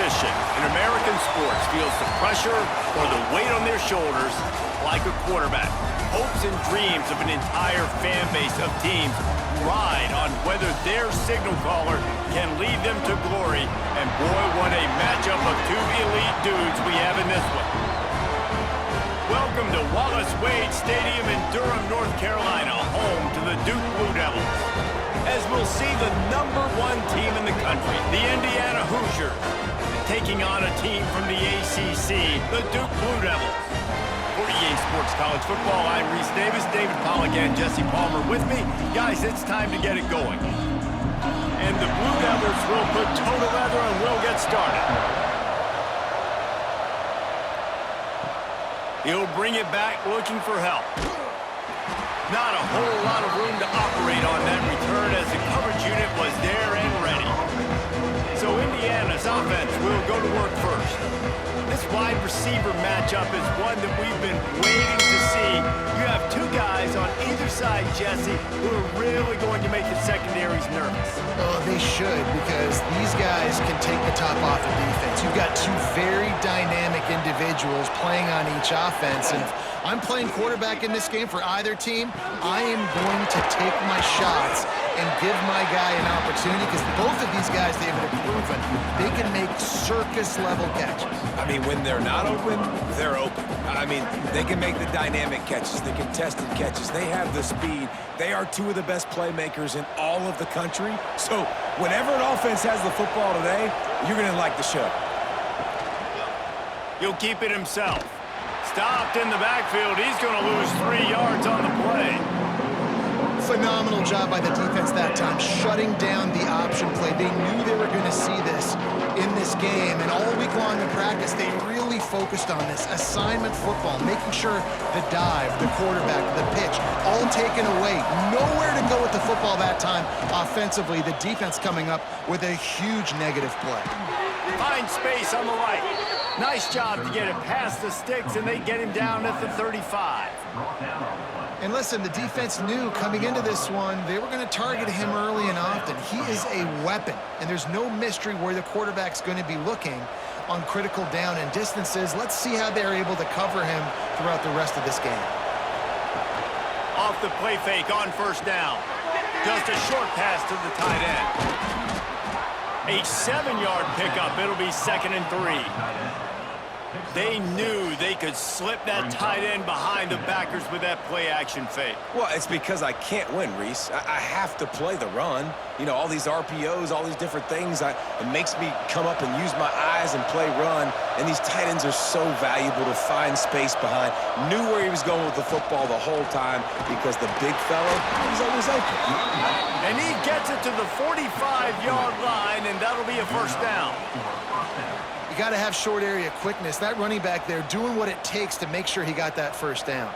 position in American sports feels the pressure or the weight on their shoulders like a quarterback. Hopes and dreams of an entire fan base of teams ride on whether their signal caller can lead them to glory. And boy, what a matchup of two elite dudes we have in this one. Welcome to Wallace Wade Stadium in Durham, North Carolina, home to the Duke Blue Devils. As we'll see the #1 team in the country, the Indiana Hoosiers, taking on a team from the ACC, the Duke Blue Devils. For EA Sports College Football, I'm Reese Davis, David Pollack, and Jesse Palmer with me. Guys, it's time to get it going. And the Blue Devils will put toe to leather and we'll get started. He'll bring it back looking for help. Not a whole lot of room to operate on that return as the coverage unit was there and ready. So Indiana's offense will go to work first. This wide receiver matchup is one that we've been waiting to see. You have two guys on either side, Jesse, who are really going to make the secondaries nervous. Oh, they should, because these guys can take the top off the defense. You've got two very dynamic individuals playing on each offense, and if I'm playing quarterback in this game for either team, I am going to take my shots and give my guy an opportunity, because both of these guys, David, have proven they can make circus-level catches. I mean, when they're not open, they're open. I mean, they can make the dynamic catches, the contested catches. They have the speed. They are two of the best playmakers in all of the country. So whenever an offense has the football today, you're going to like the show. He'll keep it himself. Stopped in the backfield. He's going to lose 3 yards on the play. Phenomenal job by the defense that time, shutting down the option play. They knew they were going to see this in this game, and all week long in practice, they really focused on this assignment football, making sure the dive, the quarterback, the pitch, all taken away. Nowhere to go with the football that time offensively. The defense coming up with a huge negative play. Find space on the right. Nice job to get it past the sticks, and they get him down at the 35. And listen, the defense knew coming into this one, they were going to target him early and often. He is a weapon, and there's no mystery where the quarterback's going to be looking on critical down and distances. Let's see how they're able to cover him throughout the rest of this game. Off the play fake on first down. Just a short pass to the tight end. A 7-yard pickup. It'll be 2nd and 3. They knew they could slip that tight end behind the backers with that play-action fake. Well, it's because I can't win, Reese. I have to play the run. You know, all these RPOs, all these different things, it makes me come up and use my eyes and play run. And these tight ends are so valuable to find space behind. Knew where he was going with the football the whole time because the big fella, he's always open. And he gets it to the 45-yard line, and that'll be a first down. You got to have short area quickness. That running back there doing what it takes to make sure he got that first down.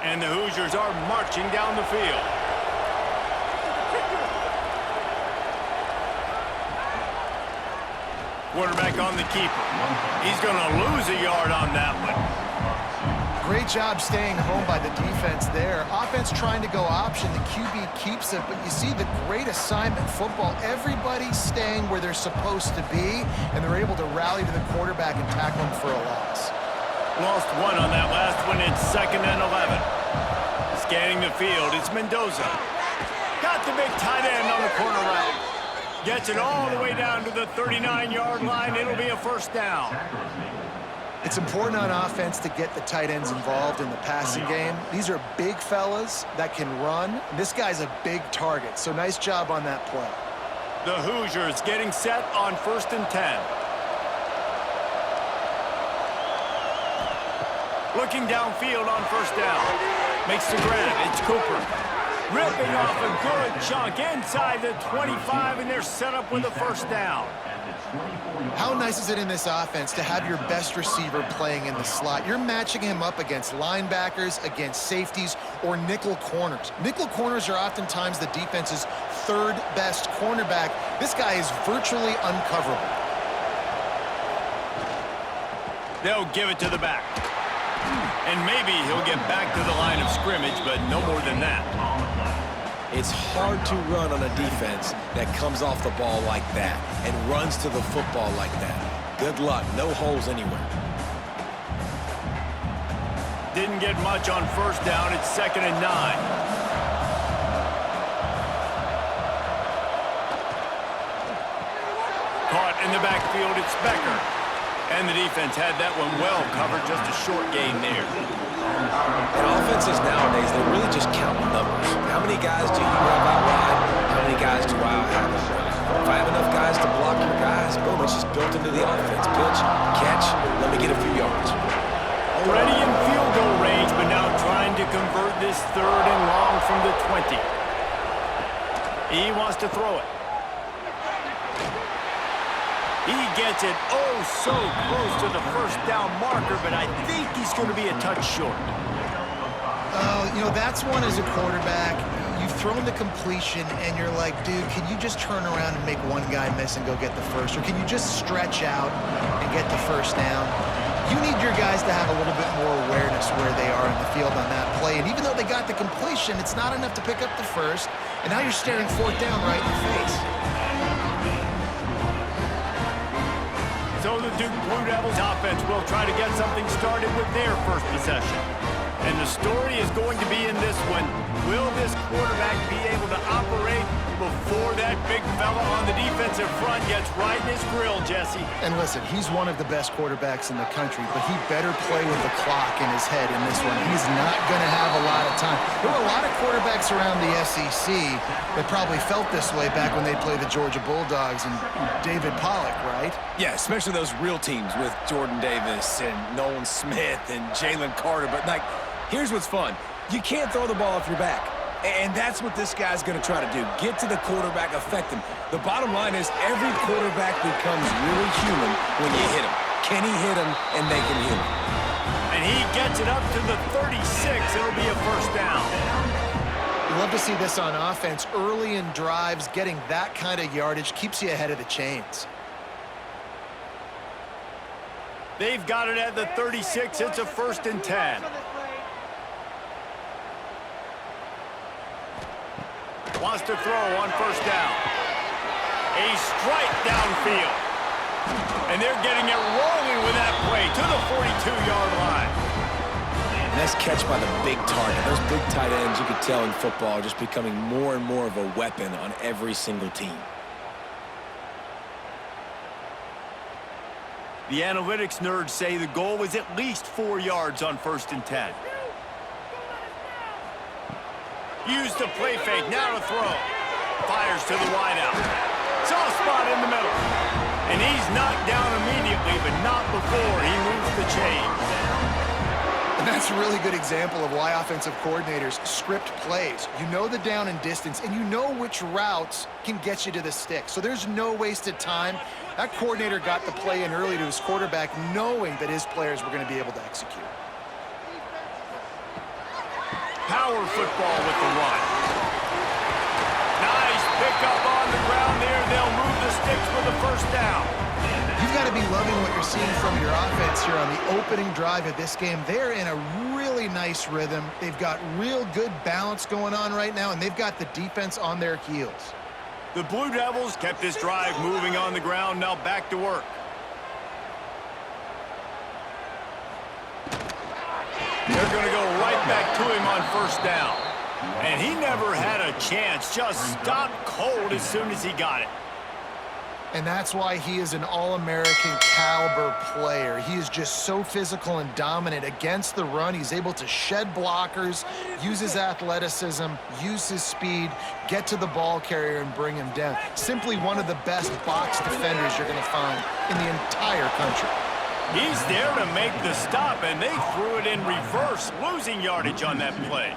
And the Hoosiers are marching down the field. Quarterback on the keeper. He's going to lose a yard on that one. Great job staying home by the defense there. Offense trying to go option. The QB keeps it, but you see the great assignment football. Everybody's staying where they're supposed to be, and they're able to rally to the quarterback and tackle him for a loss. Lost one on that last one. It's 2nd and 11. Scanning the field, it's Mendoza. Got the big tight end on the corner route. Gets it all the way down to the 39-yard line. It'll be a first down. It's important on offense to get the tight ends involved in the passing game. These are big fellas that can run. This guy's a big target, so nice job on that play. The Hoosiers getting set on 1st and 10. Looking downfield on first down. Makes the grab. It's Cooper. Ripping off a good chunk inside the 25, and they're set up with a first down. How nice is it in this offense to have your best receiver playing in the slot? You're matching him up against linebackers, against safeties, or nickel corners. Nickel corners are oftentimes the defense's 3rd best cornerback. This guy is virtually uncoverable. They'll give it to the back. And maybe he'll get back to the line of scrimmage, but no more than that. It's hard to run on a defense that comes off the ball like that and runs to the football like that. Good luck. No holes anywhere. Didn't get much on first down. It's 2nd and 9. Caught in the backfield, it's Becker. And the defense had that one well covered, just a short gain there. And offenses nowadays, they really just count numbers. How many guys do you have out wide? How many guys do I have out wide? If I have enough guys to block your guys, boom, it's just built into the offense. Pitch, catch, let me get a few yards. Already in field goal range, but now trying to convert this 3rd and long from the 20. He wants to throw it. He gets it oh so close to the first down marker, but I think he's going to be a touch short. You know, that's one as a quarterback. You've thrown the completion, and you're like, dude, can you just turn around and make one guy miss and go get the first? Or can you just stretch out and get the first down? You need your guys to have a little bit more awareness where they are in the field on that play. And even though they got the completion, it's not enough to pick up the first. And now you're staring 4th down right in the face. So the Duke Blue Devils offense will try to get something started with their first possession. And the story is going to be in this one. Will this quarterback be able to operate before that big fella on the defensive front gets right in his grill, Jesse? And listen, he's one of the best quarterbacks in the country, but he better play with the clock in his head in this one. He's not going to have a lot of time. There were a lot of quarterbacks around the SEC that probably felt this way back when they played the Georgia Bulldogs and David Pollock, right? Yeah, especially those real teams with Jordan Davis and Nolan Smith and Jalen Carter. But, like, here's what's fun. You can't throw the ball off your back. And that's what this guy's going to try to do. Get to the quarterback, affect him. The bottom line is every quarterback becomes really human when you hit him. Can he hit him and make him human? And he gets it up to the 36. It'll be a first down. You love to see this on offense. Early in drives, getting that kind of yardage keeps you ahead of the chains. They've got it at the 36. It's a 1st and 10. Wants to throw on first down. A strike downfield. And they're getting it rolling with that play to the 42-yard line. Nice catch by the big target. Those big tight ends, you could tell in football, are just becoming more and more of a weapon on every single team. The analytics nerds say the goal was at least 4 yards on 1st and 10. Used the play fake, now to throw. Fires to the wideout. Soft spot in the middle. And he's knocked down immediately, but not before he moves the chains. And that's a really good example of why offensive coordinators script plays. You know the down and distance, and you know which routes can get you to the stick. So there's no wasted time. That coordinator got the play in early to his quarterback, knowing that his players were going to be able to execute. Power football with the run. Nice pickup on the ground there. They'll move the sticks for the first down. You've got to be loving what you're seeing from your offense here on the opening drive of this game. They're in a really nice rhythm. They've got real good balance going on right now, and they've got the defense on their heels. The Blue Devils kept this drive moving on the ground. Now back to work. They're going to go right back to him on first down. And he never had a chance. Just stopped cold as soon as he got it. And that's why he is an All-American caliber player. He is just so physical and dominant against the run. He's able to shed blockers, use his athleticism, use his speed, get to the ball carrier and bring him down. Simply one of the best box defenders you're going to find in the entire country. He's there to make the stop, and they threw it in reverse, losing yardage on that play.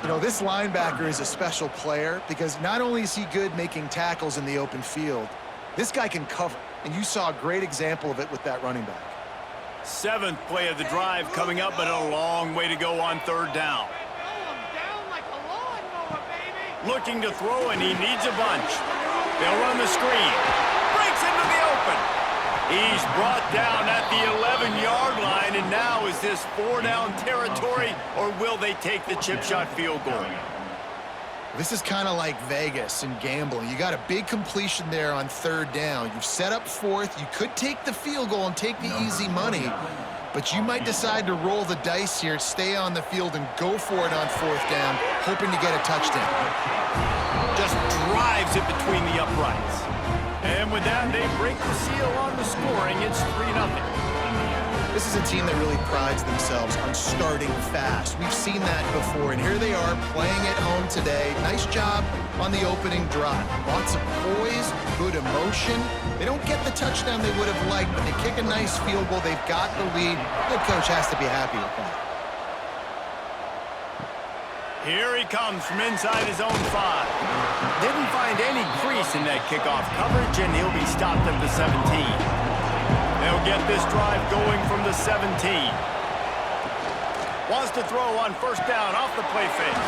You know, this linebacker is a special player because not only is he good making tackles in the open field, this guy can cover. And you saw a great example of it with that running back. 7th play of the drive coming up, but a long way to go on 3rd down. Looking to throw, and he needs a bunch. They'll run the screen. Breaks into the open. He's brought down at the 11-yard line, and now is this 4-down territory, or will they take the chip shot field goal? This is kind of like Vegas and gambling. You got a big completion there on 3rd down. You've set up 4th. You could take the field goal and take the easy money, but you might decide to roll the dice here, stay on the field, and go for it on 4th down, hoping to get a touchdown. Just drives it between the uprights. And with that, they break the seal on the scoring. It's 3-0. This is a team that really prides themselves on starting fast. We've seen that before, and here they are playing at home today. Nice job on the opening drive. Lots of poise, good emotion. They don't get the touchdown they would have liked, but they kick a nice field goal. They've got the lead. The coach has to be happy with that. Here he comes from inside his own 5. Didn't find any crease in that kickoff coverage, and he'll be stopped at the 17. They'll get this drive going from the 17. Wants to throw on 1st down off the play fake.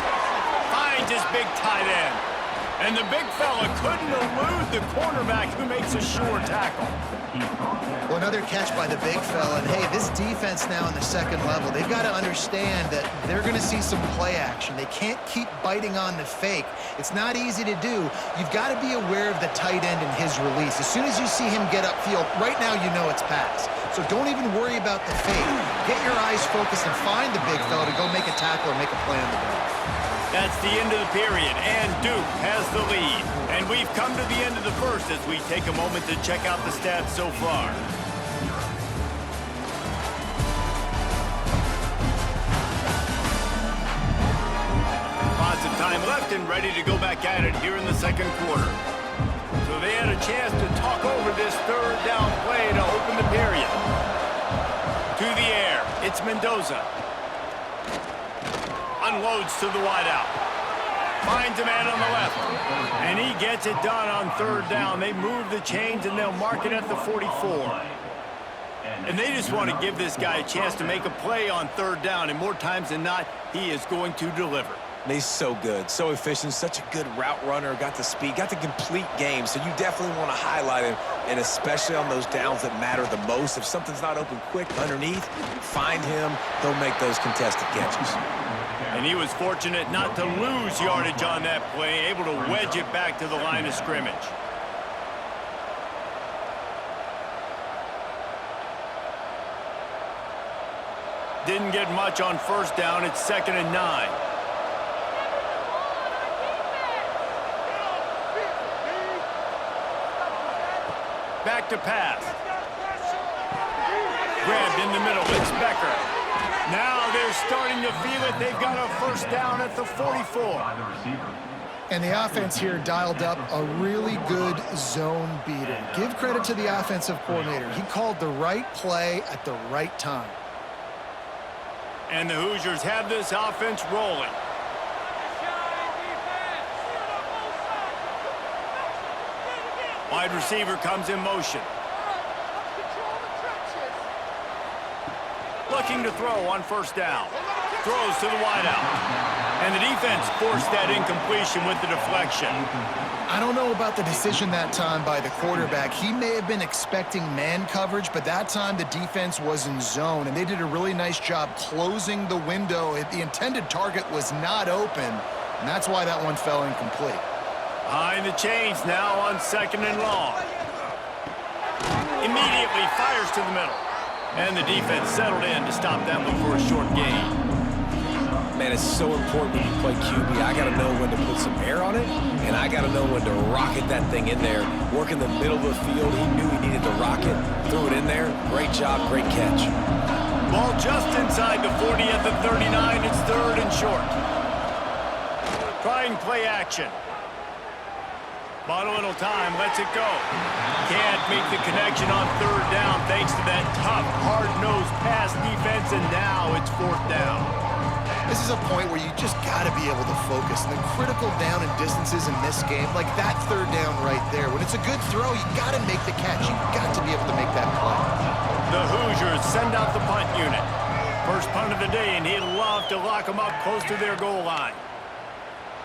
Finds his big tight end. And the big fella couldn't elude the cornerback who makes a sure tackle. Well, another catch by the big fella. And, hey, this defense now in the 2nd level, they've got to understand that they're going to see some play action. They can't keep biting on the fake. It's not easy to do. You've got to be aware of the tight end and his release. As soon as you see him get upfield, right now you know it's pass. So don't even worry about the fake. Get your eyes focused and find the big fella to go make a tackle or make a play on the ball. That's the end of the period, and Duke has the lead. And we've come to the end of the 1st as we take a moment to check out the stats so far. Lots of time left and ready to go back at it here in the 2nd quarter. So they had a chance to talk over this 3rd down play to open the period. To the air, it's Mendoza. Unloads to the wideout. Finds a man on the left. And he gets it done on 3rd down. They move the chains and they'll mark it at the 44. And they just want to give this guy a chance to make a play on 3rd down. And more times than not, he is going to deliver. And he's so good, so efficient, such a good route runner, got the speed, got the complete game. So you definitely want to highlight him, and especially on those downs that matter the most. If something's not open quick underneath, find him. He'll make those contested catches. And he was fortunate not to lose yardage on that play, able to wedge it back to the line of scrimmage. Didn't get much on 1st down. It's 2nd and 9. Back to pass. Grabbed in the middle. It's Becker. Now they're starting to feel it. They've got a 1st down at the 44. And the offense here dialed up a really good zone beater. Give credit to the offensive coordinator. He called the right play at the right time. And the Hoosiers have this offense rolling. Wide receiver comes in motion. Looking to throw on 1st down. Throws to the wideout. And the defense forced that incompletion with the deflection. I don't know about the decision that time by the quarterback. He may have been expecting man coverage, but that time the defense was in zone, and they did a really nice job closing the window. The intended target was not open, and that's why that one fell incomplete. Behind the chains now on 2nd and long. Immediately fires to the middle. And the defense settled in to stop that one for a short gain. Man, it's so important when you play QB. I got to know when to put some air on it, and I got to know when to rocket that thing in there. Work in the middle of the field. He knew he needed to rocket. Threw it in there. Great job, great catch. Ball just inside the 40 at the 39. It's 3rd and short. Trying play action. Bought a little time, lets it go. Can't make the connection on 3rd down thanks to that tough, hard-nosed pass defense, and now it's 4th down. This is a point where you just got to be able to focus. And the critical down and distances in this game, like that 3rd down right there, when it's a good throw, you got to make the catch. You got to be able to make that play. The Hoosiers send out the punt unit. First punt of the day, and he'd love to lock them up close to their goal line.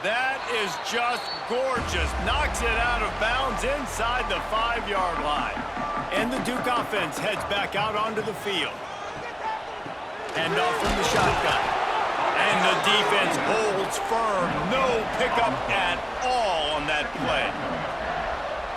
That is just gorgeous. Knocks it out of bounds inside the 5-yard line. And the Duke offense heads back out onto the field. Hand off from the shotgun. And And the defense holds firm. No pickup at all on that play.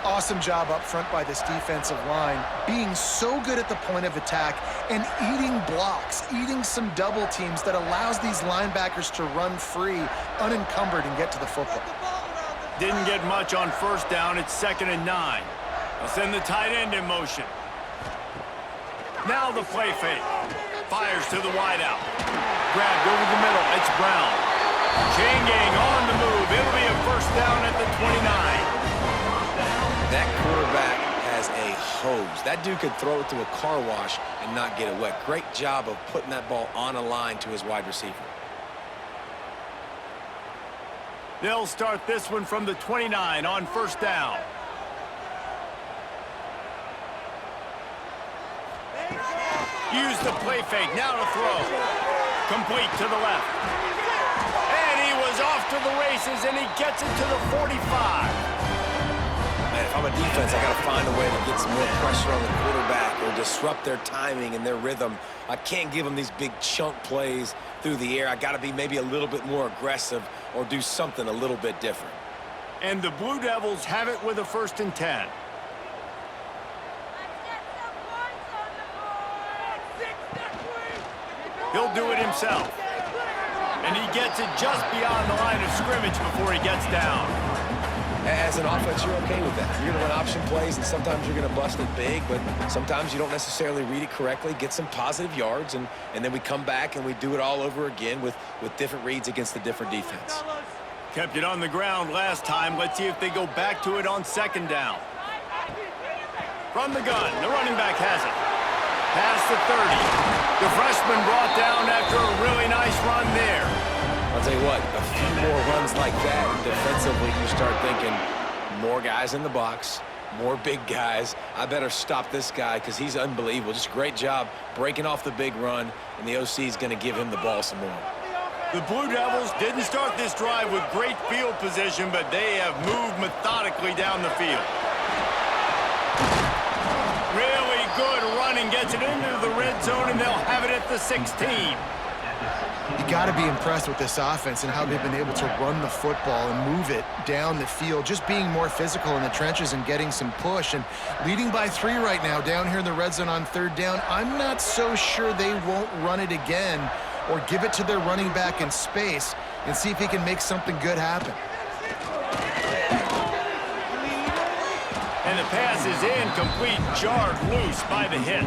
Awesome job up front by this defensive line, being so good at the point of attack and eating blocks, eating some double teams that allows these linebackers to run free, unencumbered, and get to the football. Didn't get much on first down. It's 2nd and 9. They'll send the tight end in motion. Now the play fake. Fires to the wideout. Grabbed over the middle. It's Brown. Chain gang on the move. It'll be a first down at the 29. That quarterback has a hose. That dude could throw it to a car wash and not get it wet. Great job of putting that ball on a line to his wide receiver. They'll start this one from the 29 on first down. Use the play fake. Now to throw. Complete to the left. And he was off to the races, and he gets it to the 45. If I'm a defense, I got to find a way to get some more pressure on the quarterback or disrupt their timing and their rhythm. I can't give them these big chunk plays through the air. I got to be maybe a little bit more aggressive or do something a little bit different. And the Blue Devils have it with a 1st and 10. He'll do it himself. And he gets it just beyond the line of scrimmage before he gets down. As an offense, you're okay with that. You're going to run option plays, and sometimes you're going to bust it big, but sometimes you don't necessarily read it correctly, get some positive yards, and then we come back and we do it all over again with different reads against the different defense. Kept it on the ground last time. Let's see if they go back to it on 2nd down. From the gun, the running back has it. Past the 30. The freshman brought down after a really nice run there. I'll tell you what, a few more runs like that, and defensively you start thinking more guys in the box, more big guys. I better stop this guy because he's unbelievable. Just a great job breaking off the big run, and the OC is going to give him the ball some more. The Blue Devils didn't start this drive with great field position, but they have moved methodically down the field. Really good running, gets it into the red zone, and they'll have it at the 16. You got to be impressed with this offense and how they've been able to run the football and move it down the field, just being more physical in the trenches and getting some push. And leading by 3 right now down here in the red zone on 3rd down. I'm not so sure they won't run it again or give it to their running back in space and see if he can make something good happen. And the pass is incomplete, jarred loose by the hit.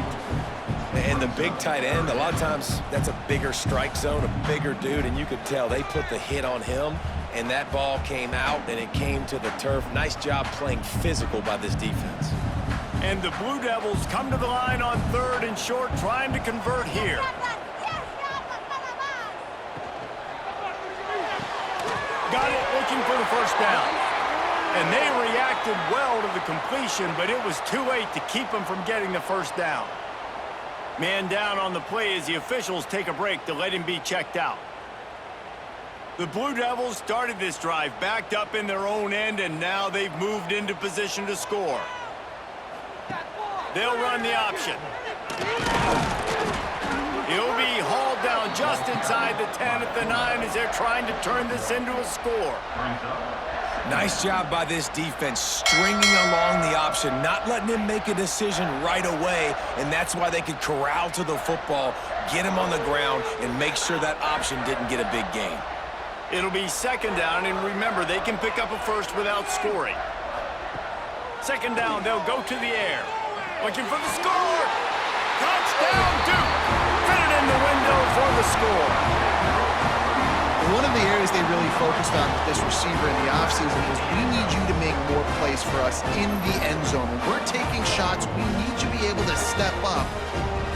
And the big tight end, a lot of times that's a bigger strike zone, a bigger dude, and you could tell they put the hit on him, and that ball came out, and it came to the turf. Nice job playing physical by this defense. And the Blue Devils come to the line on 3rd and short, trying to convert here. Got it, looking for the first down. And they reacted well to the completion, but it was too late to keep them from getting the first down. Man down on the play as the officials take a break to let him be checked out. The Blue Devils started this drive backed up in their own end, and now they've moved into position to score. They'll run the option. He'll be hauled down just inside the 10 at the 9 as they're trying to turn this into a score. Nice job by this defense, stringing along the option, not letting him make a decision right away, and that's why they could corral to the football, get him on the ground, and make sure that option didn't get a big gain. It'll be 2nd down, and remember, they can pick up a first without scoring. 2nd down, they'll go to the air. Looking for the score! Touchdown, Duke! Fit it in the window for the score. One of the areas they really focused on with this receiver in the offseason was we need you to make more plays for us in the end zone. When we're taking shots, we need you to be able to step up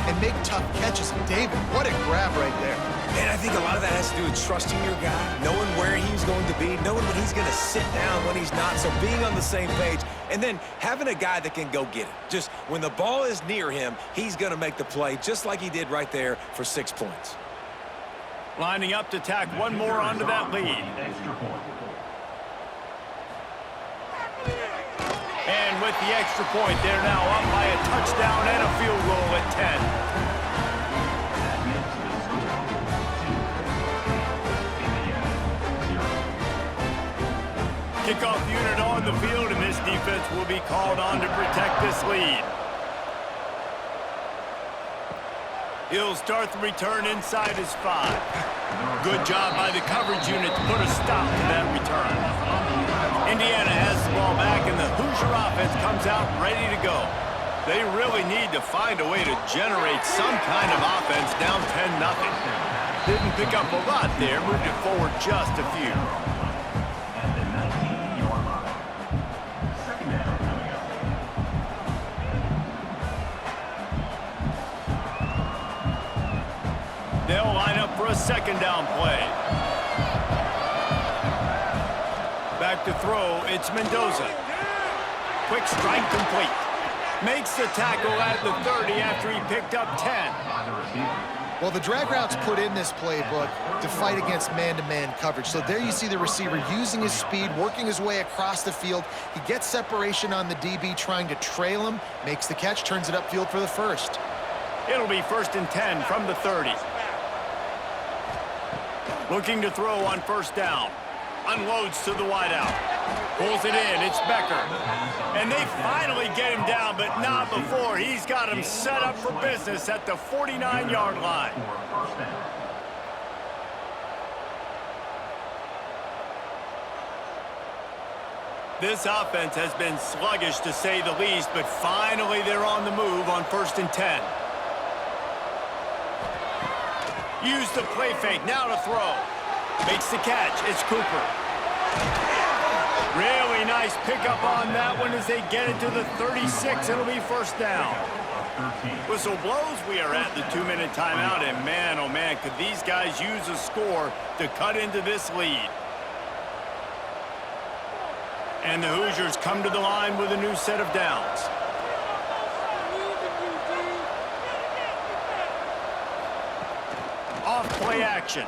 and make tough catches. And David, what a grab right there. And I think a lot of that has to do with trusting your guy, knowing where he's going to be, knowing when he's going to sit down, when he's not, so being on the same page, and then having a guy that can go get it. Just when the ball is near him, he's going to make the play, just like he did right there for 6 points. Lining up to tack one more onto that lead. And with the extra point, they're now up by a touchdown and a field goal at 10. Kickoff unit on the field, and this defense will be called on to protect this lead. He'll start the return inside his 5. Good job by the coverage unit to put a stop to that return. Indiana has the ball back, and the Hoosier offense comes out ready to go. They really need to find a way to generate some kind of offense down 10-0. Didn't pick up a lot there, moved it forward just a few. They'll line up for a second down play. Back to throw, it's Mendoza. Quick strike complete. Makes the tackle at the 30 after he picked up 10. Well, the drag route's put in this playbook to fight against man-to-man coverage. So there you see the receiver using his speed, working his way across the field. He gets separation on the DB, trying to trail him, makes the catch, turns it upfield for the first. It'll be 1st and 10 from the 30. Looking to throw on first down. Unloads to the wideout. Pulls it in, it's Becker. And they finally get him down, but not before. He's got him set up for business at the 49-yard line. This offense has been sluggish to say the least, but finally they're on the move on 1st and 10. Use the play fake, now to throw. Makes the catch, it's Cooper. Really nice pickup on that one as they get it to the 36. It'll be first down. Whistle blows, we are at the 2-minute timeout, and man, oh man, could these guys use a score to cut into this lead. And the Hoosiers come to the line with a new set of downs. Off play action.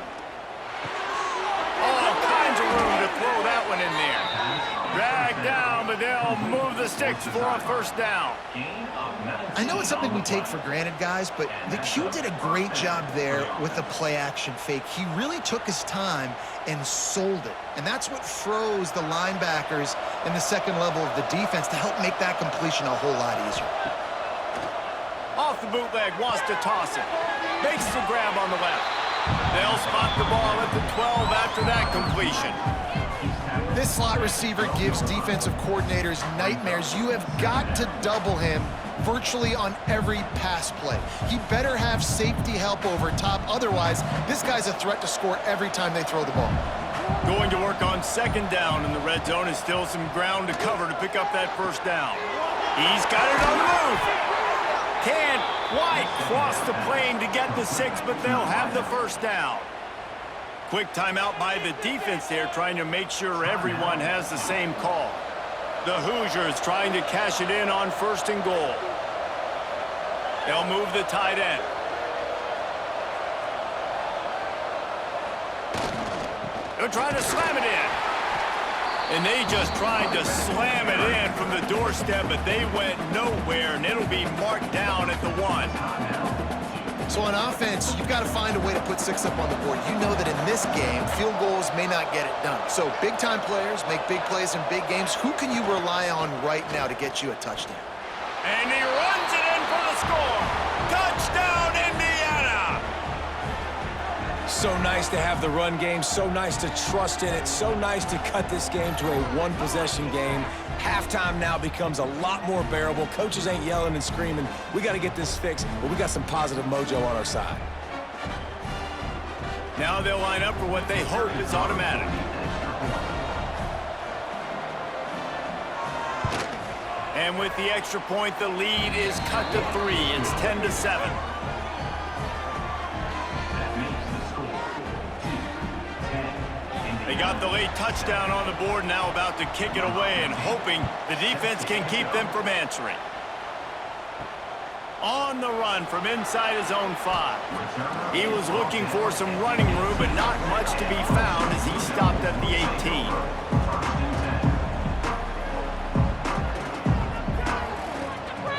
All kinds of room to throw that one in there. Drag down, but they'll move the sticks for a first down. I know it's something we take for granted, guys, but the Q did a great job there with the play action fake. He really took his time and sold it. And that's what froze the linebackers in the second level of the defense to help make that completion a whole lot easier. Off the bootleg, wants to toss it. Makes the grab on the left. They'll spot the ball at the 12 after that completion. This slot receiver gives defensive coordinators nightmares. You have got to double him virtually on every pass play. He better have safety help over top. Otherwise, this guy's a threat to score every time they throw the ball. Going to work on second down in the red zone, and still some ground to cover to pick up that first down. He's got it on the move. Can't quite cross the plane to get the 6, but they'll have the first down. Quick timeout by the defense there, trying to make sure everyone has the same call. The Hoosiers trying to cash it in on 1st and goal. They'll move the tight end. They'll try to slam it in. And they just tried to slam it in from the doorstep, but they went nowhere, and it'll be marked down at the 1. So on offense, you've got to find a way to put 6 up on the board. You know that in this game, field goals may not get it done. So big-time players make big plays in big games. Who can you rely on right now to get you a touchdown? And he runs it in for the score. Touchdown, Indiana! So nice to have the run game, so nice to trust in it, so nice to cut this game to a one-possession game. Halftime now becomes a lot more bearable. Coaches ain't yelling and screaming. We got to get this fixed, but we got some positive mojo on our side. Now they'll line up for what they hope is automatic. And with the extra point, the lead is cut to 3. It's 10-7. They got the late touchdown on the board, now about to kick it away and hoping the defense can keep them from answering. On the run from inside his own 5. He was looking for some running room, but not much to be found as he stopped at the 18.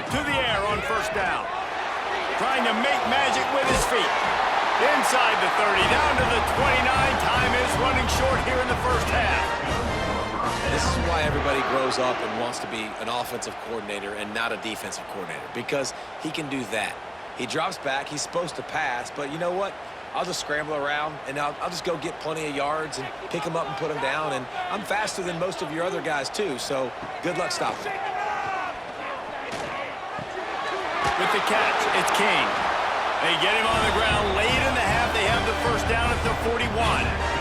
To the air on first down. Trying to make magic with his feet. Inside the 30, down to the 29. Time is running short here in the first half. this is why everybody grows up and wants to be an offensive coordinator and not a defensive coordinator, because he can do that. He drops back. He's supposed to pass, but you know what? I'll just scramble around, and I'll just go get plenty of yards and pick them up and put them down, and I'm faster than most of your other guys, too, so good luck stopping me. With the catch, it's King. They get him on the ground late in the half. They have the first down at the 41.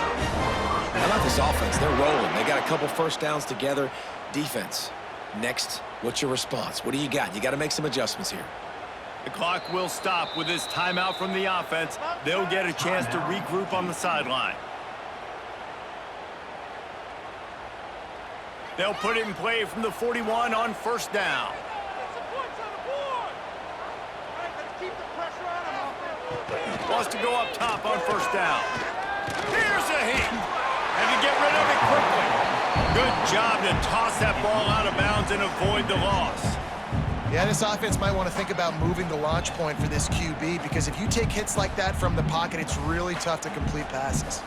How about this offense? They're rolling. They got a couple first downs together. Defense, next, what's your response? What do you got? You got to make some adjustments here. The clock will stop with this timeout from the offense. They'll get a chance to regroup on the sideline. They'll put it in play from the 41 on first down. Wants to go up top on first down. Here's a hit. And to get rid of it quickly. Good job to toss that ball out of bounds and avoid the loss. Yeah, this offense might want to think about moving the launch point for this QB, because if you take hits like that from the pocket, it's really tough to complete passes.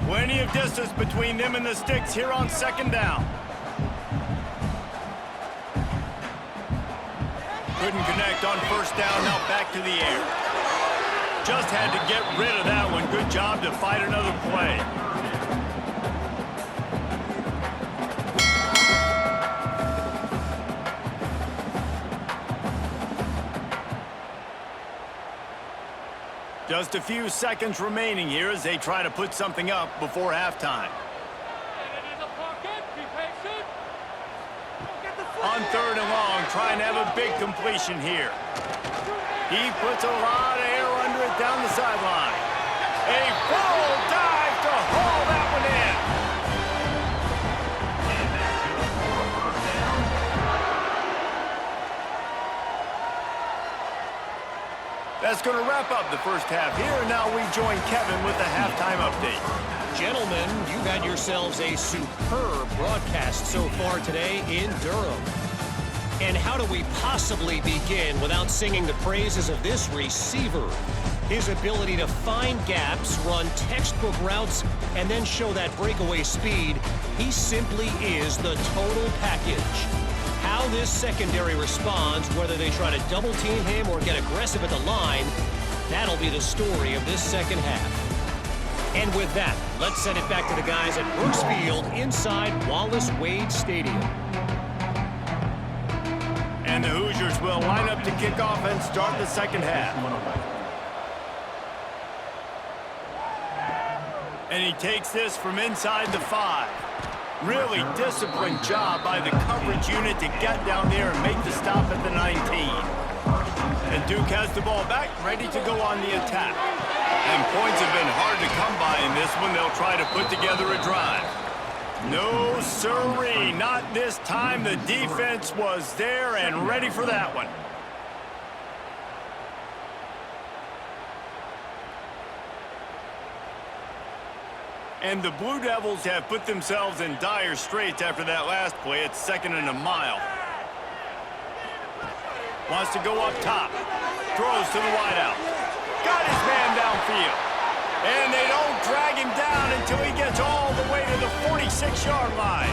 Plenty of distance between them and the sticks here on second down. Couldn't connect on first down, now back to the air. Just had to get rid of that one. Good job to fight another play. Just a few seconds remaining here as they try to put something up before halftime. On third and long, trying to have a big completion here. He puts a lot of air under it down the sideline. A full dive to haul that one in. That's going to wrap up the first half here, and now we join Kevin with the halftime update. Gentlemen, you've had yourselves a superb broadcast so far today in Durham. And how do we possibly begin without singing the praises of this receiver? His ability to find gaps, run textbook routes, and then show that breakaway speed. He simply is the total package. How this secondary responds, whether they try to double team him or get aggressive at the line, that'll be the story of this second half. And with that, let's send it back to the guys at Brooks Field inside Wallace Wade Stadium. And the Hoosiers will line up to kick off and start the second half. And he takes this from inside the 5. Really disciplined job by the coverage unit to get down there and make the stop at the 19. And Duke has the ball back, ready to go on the attack. And points have been hard to come by in this one. They'll try to put together a drive. No siree, not this time. The defense was there and ready for that one. And the Blue Devils have put themselves in dire straits after that last play. It's 2nd and a mile. Wants to go up top. Throws to the wideout. Got his man downfield. And they don't drag him down until he gets all the way to the 46-yard line.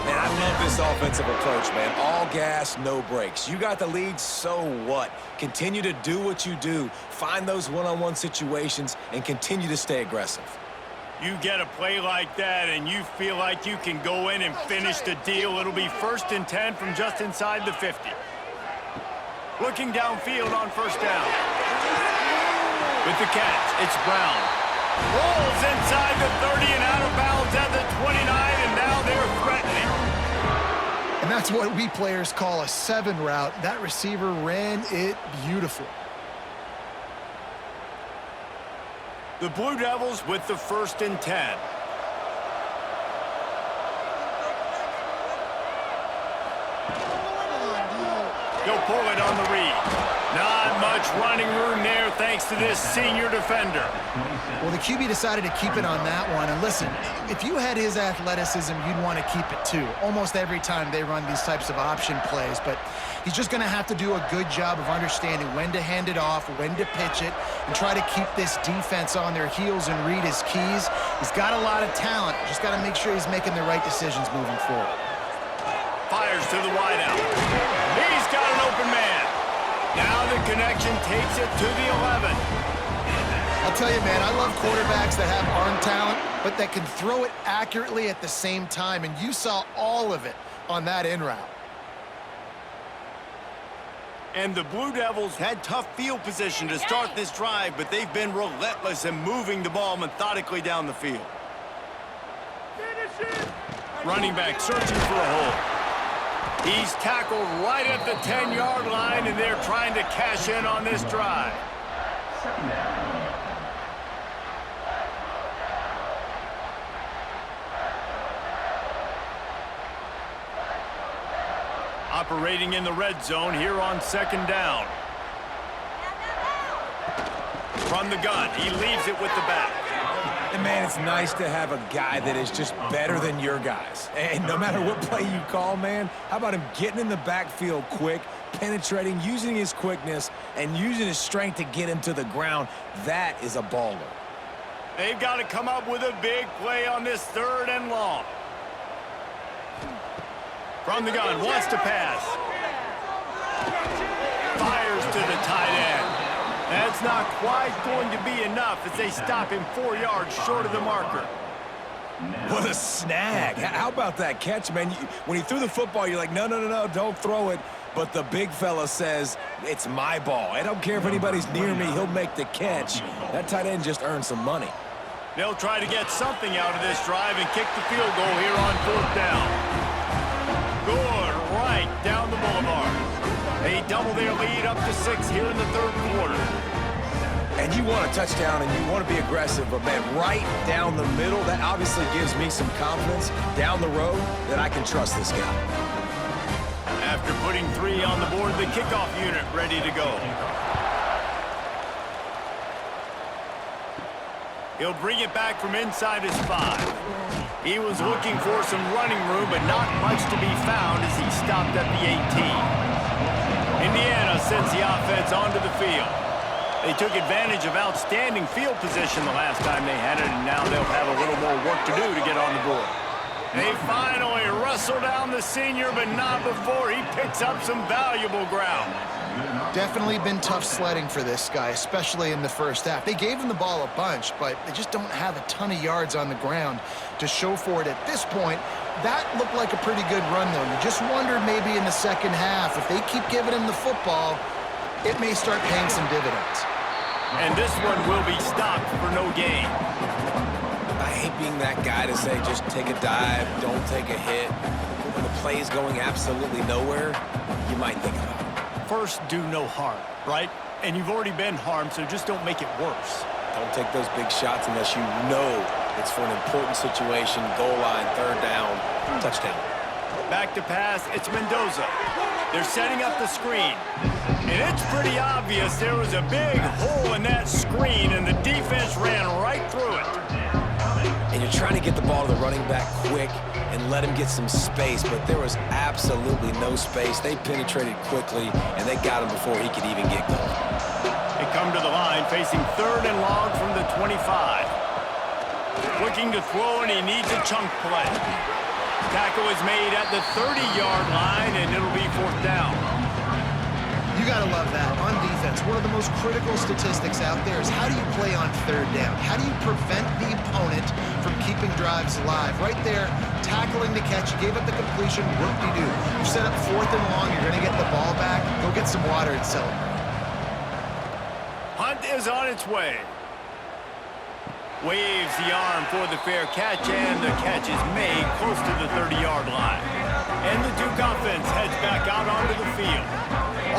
Man, I love this offensive approach, man. All gas, no brakes. You got the lead, so what? Continue to do what you do. Find those one-on-one situations and continue to stay aggressive. You get a play like that and you feel like you can go in and finish the deal. It'll be 1st and 10 from just inside the 50. Looking downfield on first down. With the catch, it's Brown. Rolls inside the 30 and out of bounds at the 29, and now they're threatening. And that's what we players call a 7 route. That receiver ran it beautiful. The Blue Devils with the 1st and 10. They'll pull it on the read. Not much running room there thanks to this senior defender. Well, the QB decided to keep it on that one. And listen, if you had his athleticism, you'd want to keep it too. Almost every time they run these types of option plays. But he's just going to have to do a good job of understanding when to hand it off, when to pitch it, and try to keep this defense on their heels and read his keys. He's got a lot of talent. Just got to make sure he's making the right decisions moving forward. Fires to the wideout. He's got an open man. Now the connection takes it to the 11. I'll tell you, man, I love quarterbacks that have arm talent, but that can throw it accurately at the same time, and you saw all of it on that in route. And the Blue Devils had tough field position to start this drive, but they've been relentless in moving the ball methodically down the field. Running back searching for a hole. He's tackled right at the 10-yard line, and they're trying to cash in on this drive. Operating in the red zone here on 2nd down. From the gun, he leaves it with the back. And, man, it's nice to have a guy that is just better than your guys. And no matter what play you call, man, how about him getting in the backfield quick, penetrating, using his quickness, and using his strength to get him to the ground? That is a baller. They've got to come up with a big play on this 3rd and long. From the gun, wants to pass. Fires to the tight end. That's not quite going to be enough as they stop him 4 yards short of the marker. What a snag. How about that catch, man? When he threw the football, you're like, no, don't throw it. But the big fella says, it's my ball. I don't care if anybody's near me, he'll make the catch. That tight end just earned some money. They'll try to get something out of this drive and kick the field goal here on 4th down. Good, right down the boulevard. They double their lead up to 6 here in the 3rd quarter. And you want a touchdown and you want to be aggressive, but, man, right down the middle, that obviously gives me some confidence down the road that I can trust this guy. After putting 3 on the board, the kickoff unit ready to go. He'll bring it back from inside his 5. He was looking for some running room, but not much to be found as he stopped at the 18. Indiana sends the offense onto the field. They took advantage of outstanding field position the last time they had it, and now they'll have a little more work to do to get on the board. They finally wrestle down the senior, but not before he picks up some valuable ground. Definitely been tough sledding for this guy, especially in the first half. They gave him the ball a bunch, but they just don't have a ton of yards on the ground to show for it at this point. That looked like a pretty good run, though. You just wondered maybe in the second half, if they keep giving him the football, it may start paying some dividends. And this one will be stopped for no gain. I hate being that guy to say just take a dive, don't take a hit. When the play is going absolutely nowhere, you might think about it. First, do no harm, right? And you've already been harmed, so just don't make it worse. Don't take those big shots unless you know it's for an important situation, goal line, 3rd down, touchdown. Back to pass, it's Mendoza. They're setting up the screen. And it's pretty obvious there was a big hole in that screen, and the defense ran right through it. And you're trying to get the ball to the running back quick and let him get some space, but there was absolutely no space. They penetrated quickly, and they got him before he could even get going. They come to the line, facing 3rd and long from the 25. Looking to throw, and he needs a chunk play. Tackle is made at the 30-yard line, and it'll be 4th down. You gotta love that. On defense, one of the most critical statistics out there is how do you play on 3rd down? How do you prevent the opponent from keeping drives alive? Right there, tackling the catch, you gave up the completion, whoop-de-doo. You set up 4th and long, you're gonna get the ball back, go get some water and celebrate. Hunt is on its way. Waves the arm for the fair catch, and the catch is made close to the 30-yard line. And the Duke offense heads back out onto the field.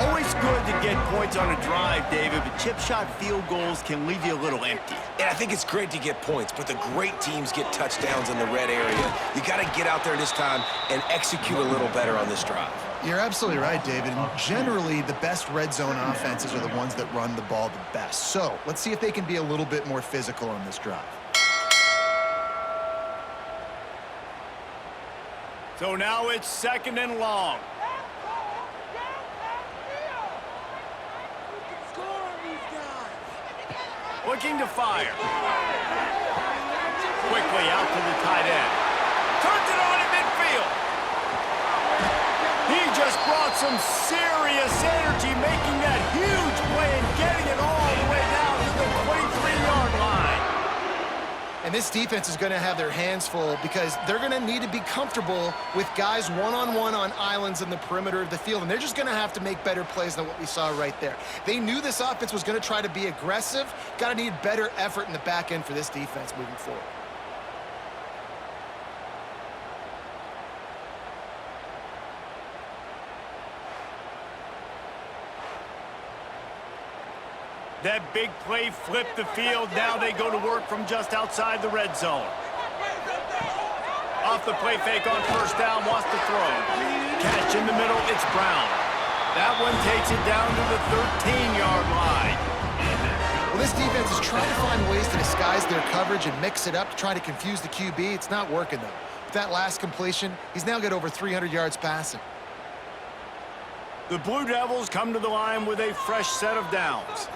Always good to get points on a drive, David, but chip shot field goals can leave you a little empty. And I think it's great to get points, but the great teams get touchdowns in the red area. You got to get out there this time and execute a little better on this drive. You're absolutely right, David. And generally, the best red zone offenses are the ones that run the ball the best. So let's see if they can be a little bit more physical on this drive. So now it's 2nd and long. Looking to fire. Quickly out to the tight end. Turns it on in midfield. He just brought some serious energy, making that huge play and getting it all the way down to the 23-yard line. And this defense is going to have their hands full because they're going to need to be comfortable with guys one-on-one on islands in the perimeter of the field, and they're just going to have to make better plays than what we saw right there. They knew this offense was going to try to be aggressive. Got to need better effort in the back end for this defense moving forward. That big play flipped the field. Now they go to work from just outside the red zone. Off the play fake on 1st down, wants to throw. Catch in the middle, it's Brown. That one takes it down to the 13-yard line. Well, this defense is trying to find ways to disguise their coverage and mix it up to try to confuse the QB. It's not working, though. With that last completion, he's now got over 300 yards passing. The Blue Devils come to the line with a fresh set of downs.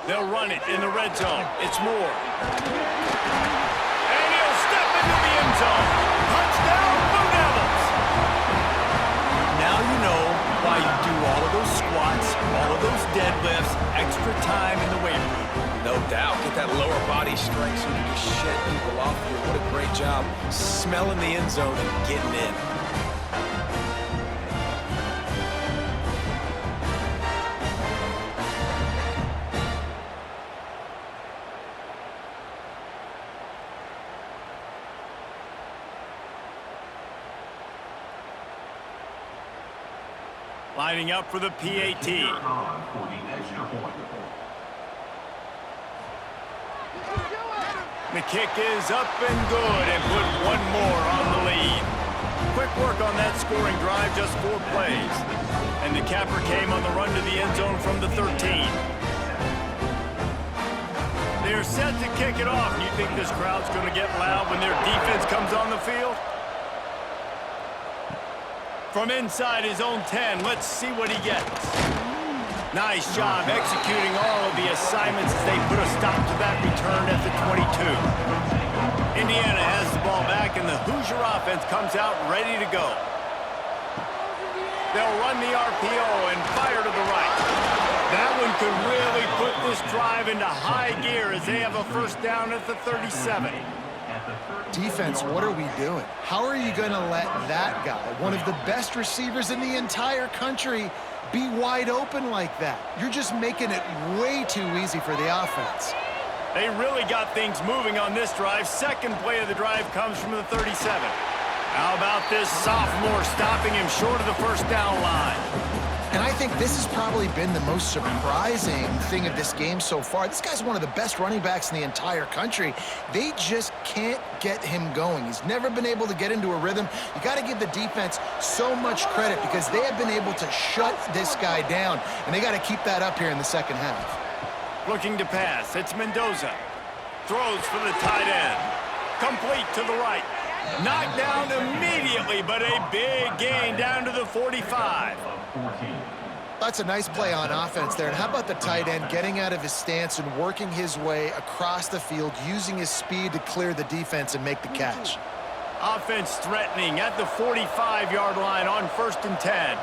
They'll run it in the red zone. It's Moore. And he'll step into the end zone. Touchdown, Blue Devils. Now you know why you do all of those squats, all of those deadlifts, extra time in the weight room. No doubt. Get that lower body strength so you can just shed people off here. What a great job smelling the end zone and getting in. Lining up for the PAT. The kick is up and good and put one more on the lead. Quick work on that scoring drive, just 4 plays. And the capper came on the run to the end zone from the 13. They're set to kick it off. You think this crowd's going to get loud when their defense comes on the field? From inside his own 10, let's see what he gets. Nice job executing all of the assignments as they put a stop to that return at the 22. Indiana has the ball back, and the Hoosier offense comes out ready to go. They'll run the RPO and fire to the right. That one could really put this drive into high gear as they have a 1st down at the 37. Defense, what are we doing? How are you going to let that guy, one of the best receivers in the entire country, be wide open like that? You're just making it way too easy for the offense. They really got things moving on this drive. 2nd play of the drive comes from the 37. How about this sophomore stopping him short of the 1st down line? And I think this has probably been the most surprising thing of this game so far. This guy's one of the best running backs in the entire country. They just can't get him going. He's never been able to get into a rhythm. You got to give the defense so much credit because they have been able to shut this guy down, and they got to keep that up here in the 2nd half. Looking to pass, it's Mendoza. Throws for the tight end. Complete to the right. Knocked down immediately, but a big gain down to the 45. That's a nice play on offense there. And how about the tight end getting out of his stance and working his way across the field, using his speed to clear the defense and make the catch. Offense threatening at the 45-yard line on 1st and 10.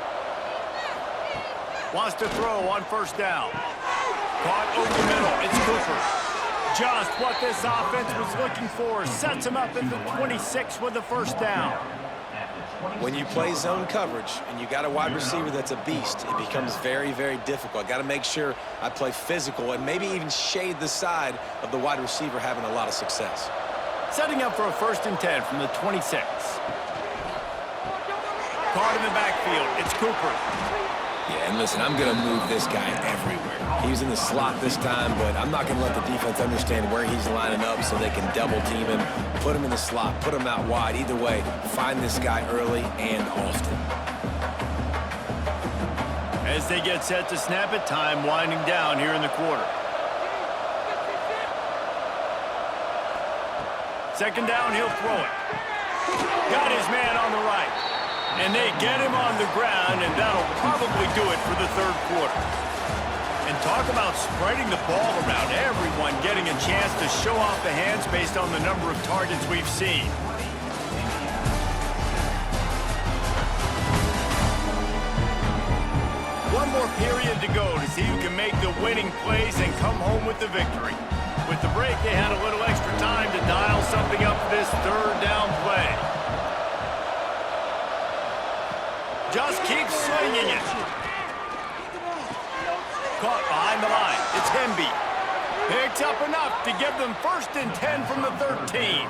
Wants to throw on 1st down. Caught over the middle. It's Cooper. Just what this offense was looking for. Sets him up at the 26 with the 1st down. When you play zone coverage and you got a wide receiver that's a beast, it becomes very, very difficult. I got to make sure I play physical and maybe even shade the side of the wide receiver having a lot of success. Setting up for a 1st and 10 from the 26. Caught in the backfield. It's Cooper. Yeah, and listen, I'm going to move this guy everywhere. He's in the slot this time, but I'm not going to let the defense understand where he's lining up so they can double team him, put him in the slot, put him out wide. Either way, find this guy early and often. As they get set to snap it, time winding down here in the quarter. Second down, he'll throw it. Got his man on the right. And they get him on the ground, and that'll probably do it for the third quarter. And talk about spreading the ball around, everyone getting a chance to show off the hands based on the number of targets we've seen. One more period to go to see who can make the winning plays and come home with the victory. With the break, they had a little extra time to dial something up for this third down play. Just keep swinging it. Caught behind the line. It's Hemby. Picks up enough to give them 1st and 10 from the 13.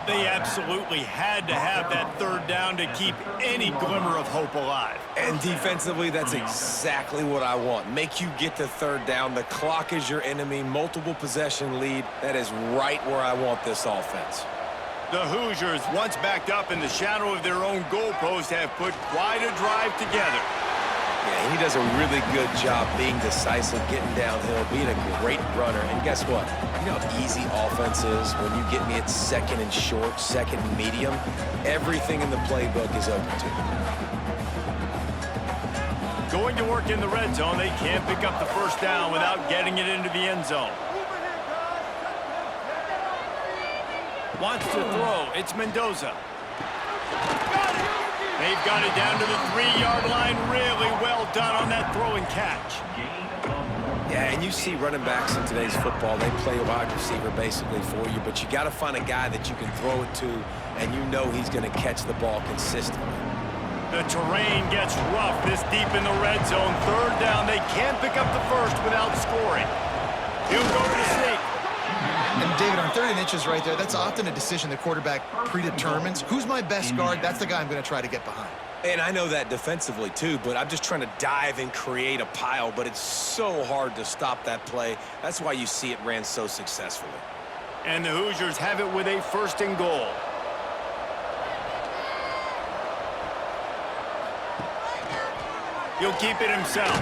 They absolutely had to have that third down to keep any glimmer of hope alive. And defensively, that's exactly what I want. Make you get to third down. The clock is your enemy. Multiple possession lead. That is right where I want this offense. The Hoosiers, once backed up in the shadow of their own goalpost, have put quite a drive together. Yeah, he does a really good job being decisive, getting downhill, being a great runner. And guess what? You know how easy offense is when you get me at 2nd and short, 2nd and medium? Everything in the playbook is open to me. Going to work in the red zone, they can't pick up the first down without getting it into the end zone. Wants to throw. It's Mendoza. Got it. They've got it down to the 3-yard line. Really well done on that throw and catch. Yeah, and you see running backs in today's football, they play a wide receiver basically for you, but you got to find a guy that you can throw it to, and you know he's going to catch the ball consistently. The terrain gets rough this deep in the red zone. Third down, they can't pick up the first without scoring. He'll go to the sneak. And David, on 3rd and inches right there, that's often a decision the quarterback predetermines. Who's my best guard? That's the guy I'm going to try to get behind. And I know that defensively too, but I'm just trying to dive and create a pile, but it's so hard to stop that play. That's why you see it ran so successfully. And the Hoosiers have it with a 1st and goal. He'll keep it himself.